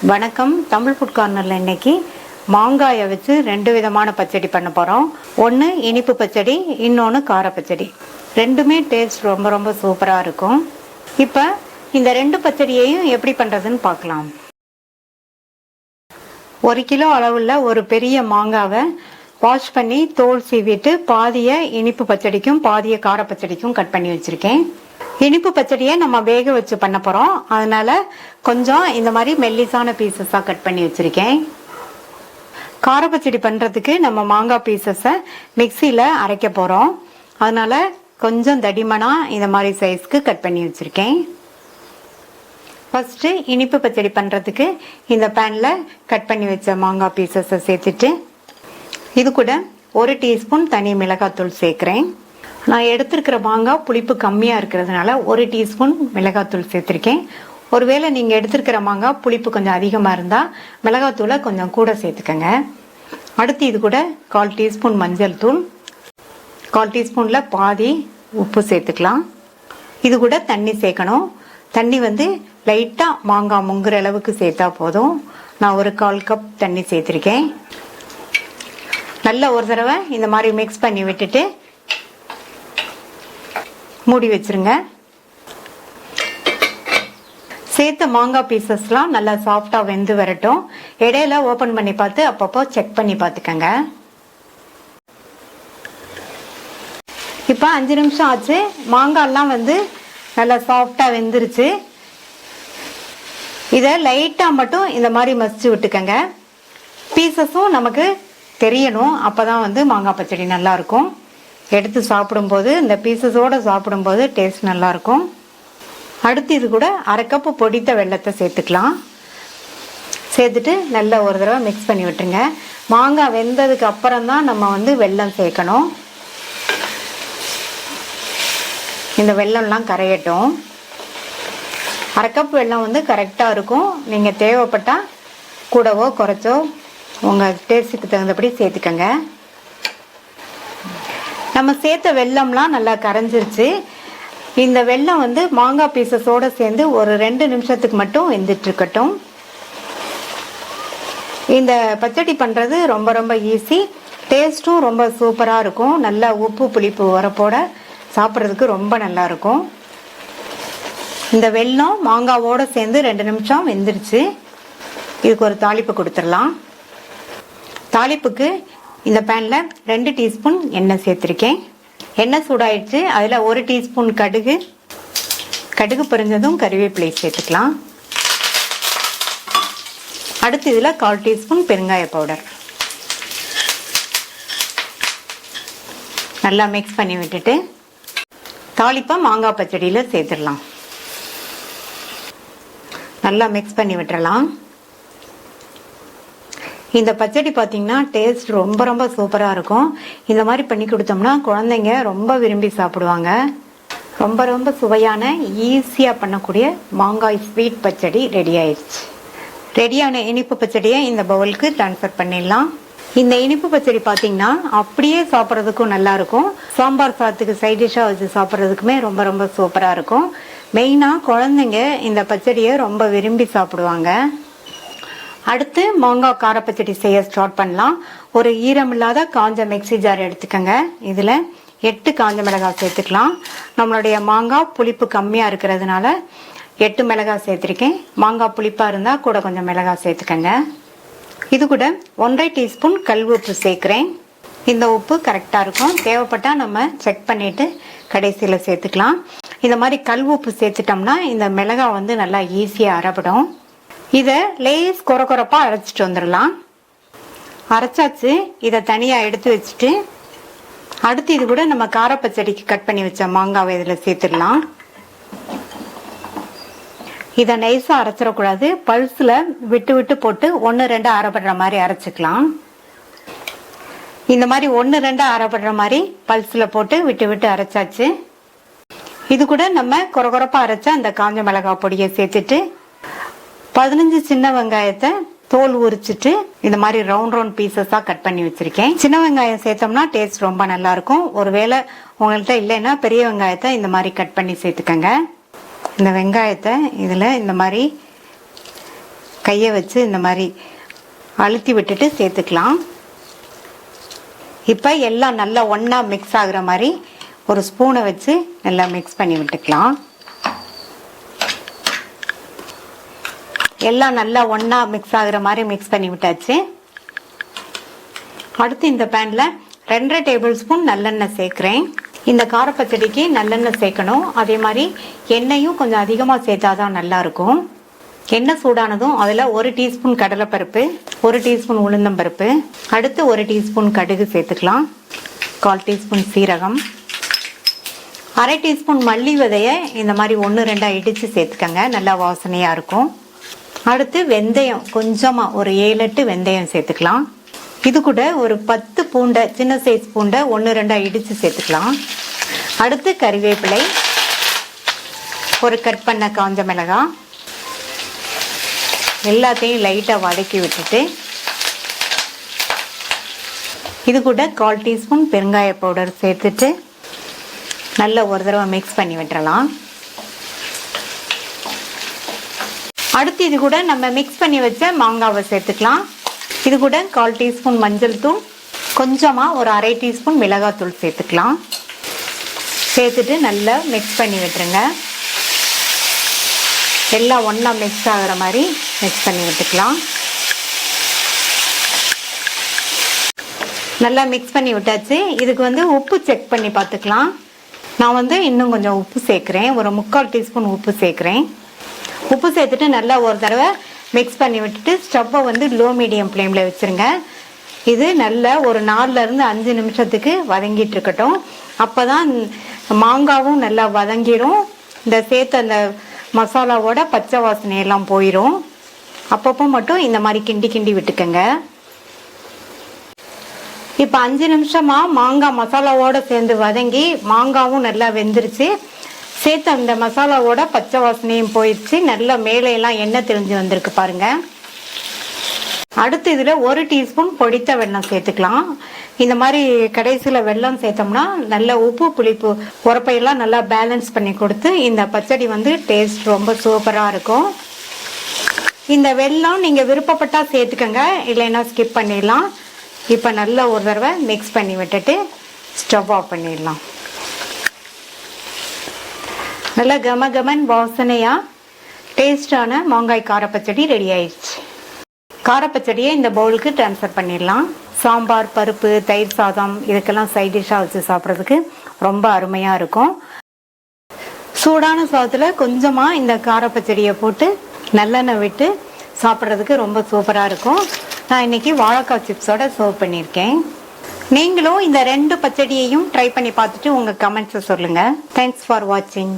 வணக்கம். தமிழ் ஃபுட் கார்னரில் இன்னைக்கு மாங்காயை வச்சு 2 விதமான பச்சடி பண்ண போகிறோம். ஒன்று இனிப்பு பச்சடி, இன்னொன்று கார பச்சடி. ரெண்டுமே டேஸ்ட் ரொம்ப ரொம்ப சூப்பராக இருக்கும். இப்போ இந்த 2 பச்சடியையும் எப்படி பண்ணுறதுன்னு பார்க்கலாம். 1 கிலோ அளவுள்ள ஒரு பெரிய மாங்காவை வாஷ் பண்ணி தோல் சீவிட்டு பாதியை இனிப்பு பச்சடிக்கும் பாதியை கார பச்சடிக்கும் கட் பண்ணி வச்சுருக்கேன். இனிப்பு பச்சடியை நம்ம வேக வச்சு பண்ண போகிறோம். அதனால கொஞ்சம் இந்த மாதிரி மெல்லிசான பீசஸாக கட் பண்ணி வச்சுருக்கேன். கார பச்சடி பண்ணுறதுக்கு நம்ம மாங்காய் பீசஸை மிக்சியில் அரைக்க போகிறோம். அதனால கொஞ்சம் தடிமனாக இந்த மாதிரி சைஸ்க்கு கட் பண்ணி வச்சுருக்கேன். ஃபஸ்ட்டு இனிப்பு பச்சடி பண்ணுறதுக்கு இந்த பேனில் கட் பண்ணி வச்ச மாங்காய் பீசஸை சேர்த்துட்டு இது கூட 1 டீஸ்பூன் தனி மிளகாத்தூள் சேர்க்குறேன். நான் எடுத்துருக்கிற மாங்காய் புளிப்பு கம்மியாக இருக்கிறதுனால 1 டீஸ்பூன் மிளகாத்தூள் சேர்த்துருக்கேன். ஒருவேளை நீங்கள் எடுத்துருக்கிற மாங்காய் புளிப்பு கொஞ்சம் அதிகமாக இருந்தால் மிளகாத்தூளை கொஞ்சம் கூட சேர்த்துக்கங்க. அடுத்து இது கூட 1/4 டீஸ்பூன் மஞ்சள் தூள், 1/4 டீஸ்பூனில் பாதி உப்பு சேர்த்துக்கலாம். இது கூட தண்ணி சேர்க்கணும். தண்ணி லைட்டாக மாங்காய் முங்குற அளவுக்கு சேர்த்தா போதும். நான் ஒரு 1/4 கப் தண்ணி சேர்த்துருக்கேன். நல்ல ஒரு தடவை இந்த மாதிரி மிக்ஸ் பண்ணி விட்டுட்டு மூடி வச்சிருங்க. சேர்த்த மாங்காய் பீசஸ்லாம் நல்லா சாஃப்டா வெந்து வரட்டும். இடையில ஓபன் பண்ணி பார்த்து அப்பப்போ செக் பண்ணி பார்த்துக்கங்க. இப்போ 5 நிமிஷம் ஆச்சு. மாங்காய்லாம் நல்லா சாஃப்டா வெந்துருச்சு. இதை லைட்டா மட்டும் இந்த மாதிரி மசிச்சு விட்டுக்கங்க. பீசஸும் நமக்கு தெரியணும். அப்பதான் மாங்காய் பச்சடி நல்லா இருக்கும். எடுத்து சாப்பிடும்போது இந்த பீசஸோடு சாப்பிடும்போது டேஸ்ட் நல்லாயிருக்கும். அடுத்து இது கூட 1/2 கப்பு பொடித்த வெல்லத்தை சேர்த்துக்கலாம். சேர்த்துட்டு நல்லா ஒரு தடவை மிக்ஸ் பண்ணி விட்டுருங்க. மாங்காய் வெந்ததுக்கு அப்புறம் தான் நம்ம வெல்லம் சேர்க்கணும். இந்த வெல்லம்லாம் கரையட்டும். 1/2 கப் வெல்லம் கரெக்டாக இருக்கும். நீங்கள் தேவைப்பட்டால் கூடவோ குறைச்சோ உங்கள் டேஸ்ட்டுக்கு தகுந்தபடி சேர்த்துக்கங்க. நம்ம சேர்த்த வெல்லம்லாம் நல்லா கரைஞ்சிருச்சு. இந்த வெல்லம் மாங்காய் பீசஸோட சேர்ந்து ஒரு 2 நிமிஷத்துக்கு மட்டும் வெந்துட்டு இருக்கட்டும். இந்த பச்சடி பண்றது ரொம்ப ரொம்ப ஈஸி. டேஸ்டும் ரொம்ப சூப்பரா இருக்கும். நல்லா உப்பு புளிப்பு வரப்போட சாப்பிட்றதுக்கு ரொம்ப நல்லா இருக்கும். இந்த வெல்லம் மாங்காவோட சேர்ந்து 2 நிமிஷம் வெந்துருச்சு. இதுக்கு ஒரு தாளிப்பு கொடுத்துடலாம். தாளிப்புக்கு இந்த பேனில் 2 டீஸ்பூன் எண்ணெய் சேர்த்துருக்கேன். எண்ணெய் சூடாயிடுச்சு. அதில் 1 டீஸ்பூன் கடுகு பொரிஞ்சதும் கறிவேப்பிலை சேர்த்துக்கலாம். அடுத்து இதில் 1/4 டீஸ்பூன் பெருங்காய பவுடர் நல்லா மிக்ஸ் பண்ணி விட்டுட்டு தாளிப்பை மாங்காய் பச்சடியில் சேர்த்துடலாம். நல்லா மிக்ஸ் பண்ணி விட்டுறலாம். இந்த பச்சடி பார்த்தீங்கன்னா டேஸ்ட் ரொம்ப ரொம்ப சூப்பராக இருக்கும். இந்த மாதிரி பண்ணி கொடுத்தோம்னா குழந்தைங்க ரொம்ப விரும்பி சாப்பிடுவாங்க. ரொம்ப ரொம்ப சுவையான ஈஸியாக பண்ணக்கூடிய மாங்காய் ஸ்வீட் பச்சடி ரெடி ஆயிடுச்சு. ரெடியான இனிப்பு பச்சடியை இந்த பவுலுக்கு ட்ரான்ஸ்ஃபர் பண்ணிடலாம். இந்த இனிப்பு பச்சடி பார்த்தீங்கன்னா அப்படியே சாப்பிட்றதுக்கும் நல்லா இருக்கும். சாம்பார் சாதத்துக்கு சைட் டிஷ்ஷாக வச்சு சாப்பிட்றதுக்குமே ரொம்ப ரொம்ப சூப்பராக இருக்கும். மெயினாக குழந்தைங்க இந்த பச்சடியை ரொம்ப விரும்பி சாப்பிடுவாங்க. அடுத்து மாங்காய் கார பச்சடி செய்ய ஸ்டார்ட் பண்ணலாம். ஒரு ஈரமில்லாத காஞ்ச மிக்சி ஜார் எடுத்துக்கங்க. இதில் 8 காஞ்ச மிளகாய் சேர்த்துக்கலாம். நம்மளுடைய மாங்காய் புளிப்பு கம்மியாக இருக்கிறதுனால 8 மிளகாய் சேர்த்துருக்கேன். மாங்காய் புளிப்பாக இருந்தால் கூட கொஞ்சம் மிளகாய் சேர்த்துக்கங்க. இது கூட 1/2 டீஸ்பூன் கல் உப்பு சேர்க்குறேன். இந்த உப்பு கரெக்டாக இருக்கும். தேவைப்பட்டால் நம்ம செக் பண்ணிவிட்டு கடைசியில் சேர்த்துக்கலாம். இந்த மாதிரி கல் உப்பு சேர்த்துட்டோம்னா இந்த மிளகாய் நல்லா ஈஸியாக அரைப்படும். இதை லேஸ் கொரப்பா அரைச்சிட்டு வந்துடலாம். அரைச்சாச்சு. இதை தனியாக எடுத்து வச்சுட்டு அடுத்து இது கூட நம்ம காரப்பச்சடிக்கு கட் பண்ணி வச்ச மாங்காவை இதில் சேர்த்துடலாம். இதை நைஸாக அரைச்சிடக்கூடாது. பல்ஸில் விட்டு விட்டு போட்டு 1-2 அரைப்படுற மாதிரி அரைச்சிக்கலாம். இந்த மாதிரி 1-2 அரைப்படுற மாதிரி பல்ஸில் போட்டு விட்டு விட்டு அரைச்சாச்சு. இது கூட நம்ம கொரப்பா அரைச்சா அந்த காஞ்ச மிளகாய் பொடியை சேர்த்துட்டு 15 சின்ன வெங்காயத்தை தோல் உரிச்சிட்டு இந்த மாதிரி ரவுண்ட் பீசஸா கட் பண்ணி வச்சிருக்கேன். சின்ன வெங்காயம் சேர்த்தோம்னா டேஸ்ட் ரொம்ப நல்லா இருக்கும். ஒருவேளை உங்கள்கிட்ட இல்லைன்னா பெரிய வெங்காயத்தை இந்த மாதிரி கட் பண்ணி சேர்த்துக்கங்க. இந்த வெங்காயத்தை இதுல இந்த மாதிரி கையை வச்சு இந்த மாதிரி அழுத்தி விட்டுட்டு சேர்த்துக்கலாம். இப்போ எல்லாம் நல்லா ஒன்றா மிக்ஸ் ஆகுற மாதிரி ஒரு ஸ்பூனை வச்சு நல்லா மிக்ஸ் பண்ணி விட்டுக்கலாம். எல்லாம் நல்லா ஒன்றா மிக்ஸ் ஆகுற மாதிரி மிக்ஸ் பண்ணி விட்டாச்சு. அடுத்து இந்த பேனில் 2.5 டேபிள் ஸ்பூன் நல்லெண்ணெய் சேர்க்குறேன். இந்த காரப்பச்சடிக்கு நல்லெண்ணெய் சேர்க்கணும். அதே மாதிரி எண்ணெயும் கொஞ்சம் அதிகமாக சேர்த்தாதான் நல்லாயிருக்கும். எண்ணெய் சூடானதும் அதில் 1 டீஸ்பூன் கடலைப்பருப்பு, 1 டீஸ்பூன் உளுந்தம்பருப்பு, அடுத்து 1 டீஸ்பூன் கடுகு சேர்த்துக்கலாம். 1/4 டீஸ்பூன் சீரகம், 1/2 டீஸ்பூன் மல்லி விதையை இந்த மாதிரி 1-2 இடித்து சேர்த்துக்கங்க, நல்லா வாசனையாக இருக்கும். அடுத்து வெந்தயம் கொஞ்சமாக ஒரு 7-8 வெந்தயம் சேர்த்துக்கலாம். இது கூட ஒரு 10 பூண்டை, சின்ன சைஸ் பூண்டை 1-2 இடித்து சேர்த்துக்கலாம். அடுத்து கறிவேப்பிலை, ஒரு கட் பண்ண காஞ்ச மிளகாய், எல்லாத்தையும் லைட்டாக வதக்கி விட்டுட்டு இது கூட 1/4 டீஸ்பூன் பெருங்காய பவுடர் சேர்த்துட்டு நல்லா ஒரு தடவை மிக்ஸ் பண்ணி விட்டுறலாம். அடுத்து இது கூட நம்ம மிக்ஸ் பண்ணி வச்ச மாங்காவை சேர்த்துக்கலாம். இது கூட 1/4 டீஸ்பூன் மஞ்சள் தூள், கொஞ்சமாக ஒரு 1/2 டீஸ்பூன் மிளகாத்தூள் சேர்த்துக்கலாம். சேர்த்துட்டு நல்லா மிக்ஸ் பண்ணி விட்டுருங்க. எல்லாம் ஒன்றா மிக்ஸ் ஆகிற மாதிரி மிக்ஸ் பண்ணி விட்டுக்கலாம். நல்லா மிக்ஸ் பண்ணி விட்டாச்சு. இதுக்கு உப்பு செக் பண்ணி பார்த்துக்கலாம். நான் இன்னும் கொஞ்சம் உப்பு சேர்க்குறேன். ஒரு 3/4 டீஸ்பூன் உப்பு சேர்க்குறேன். உப்பு சேர்த்துட்டு நல்லா ஒரு தடவை மிக்ஸ் பண்ணி விட்டுட்டு ஸ்டவ்வை லோ மீடியம் ஃப்ளேமில் வச்சுருங்க. இது நல்லா ஒரு 4-5 நிமிஷத்துக்கு வதங்கிட்டு இருக்கட்டும். அப்போ தான் மாங்காவும் நல்லா வதங்கிடும். இந்த சேர்த்து அந்த மசாலாவோட பச்சை வாசனையெல்லாம் போயிடும். அப்பப்போ மட்டும் இந்த மாதிரி கிண்டி கிண்டி விட்டுக்கங்க. இப்போ 5 நிமிஷமாக மாங்காய் மசாலாவோட சேர்ந்து வதங்கி மாங்காவும் நல்லா வெந்துருச்சு. சேர்த்து அந்த மசாலாவோட பச்சை வாசனையும் போயிடுச்சு. நல்லா மேலையெல்லாம் எண்ணெய் தெளிஞ்சு வந்திருக்கு பாருங்க. அடுத்து இதில் 1 டீஸ்பூன் பொடித்த வெல்லம் சேர்த்துக்கலாம். இந்த மாதிரி கடைசியில் வெல்லம் சேர்த்தோம்னா நல்ல உப்பு புளிப்பு உரப்பையெல்லாம் நல்லா பேலன்ஸ் பண்ணி கொடுத்து இந்த பச்சடி டேஸ்ட் ரொம்ப சூப்பராக இருக்கும். இந்த வெல்லம் நீங்கள் விருப்பப்பட்டால் சேர்த்துக்கங்க, இல்லைன்னா ஸ்கிப் பண்ணிடலாம். இப்போ நல்லா ஒரு தடவை மிக்ஸ் பண்ணி விட்டுட்டு ஸ்டவ் ஆஃப் பண்ணிடலாம். நல்லா கமகமன் வாசனையாக டேஸ்டான மாங்காய் காரப்பச்சடி ரெடி ஆயிடுச்சு. காரப்பச்சடியை இந்த பவுலுக்கு ட்ரான்ஸ்ஃபர் பண்ணிடலாம். சாம்பார், பருப்பு, தயிர் சாதம் இதுக்கெல்லாம் சைட் டிஷ்ஷாக வச்சு சாப்பிட்றதுக்கு ரொம்ப அருமையாக இருக்கும். சூடான சாதத்தில் கொஞ்சமாக இந்த காரப்பச்சடியை போட்டு நல்லெண்ணெய் விட்டு சாப்பிட்றதுக்கு ரொம்ப சூப்பராக இருக்கும். நான் இன்னைக்கு வாழைக்காய் சிப்ஸோட சர்வ் பண்ணியிருக்கேன். நீங்களும் இந்த 2 பச்சடியையும் ட்ரை பண்ணி பார்த்துட்டு உங்கள் கமெண்ட்ஸை சொல்லுங்கள். தேங்க்ஸ் ஃபார் வாட்சிங்.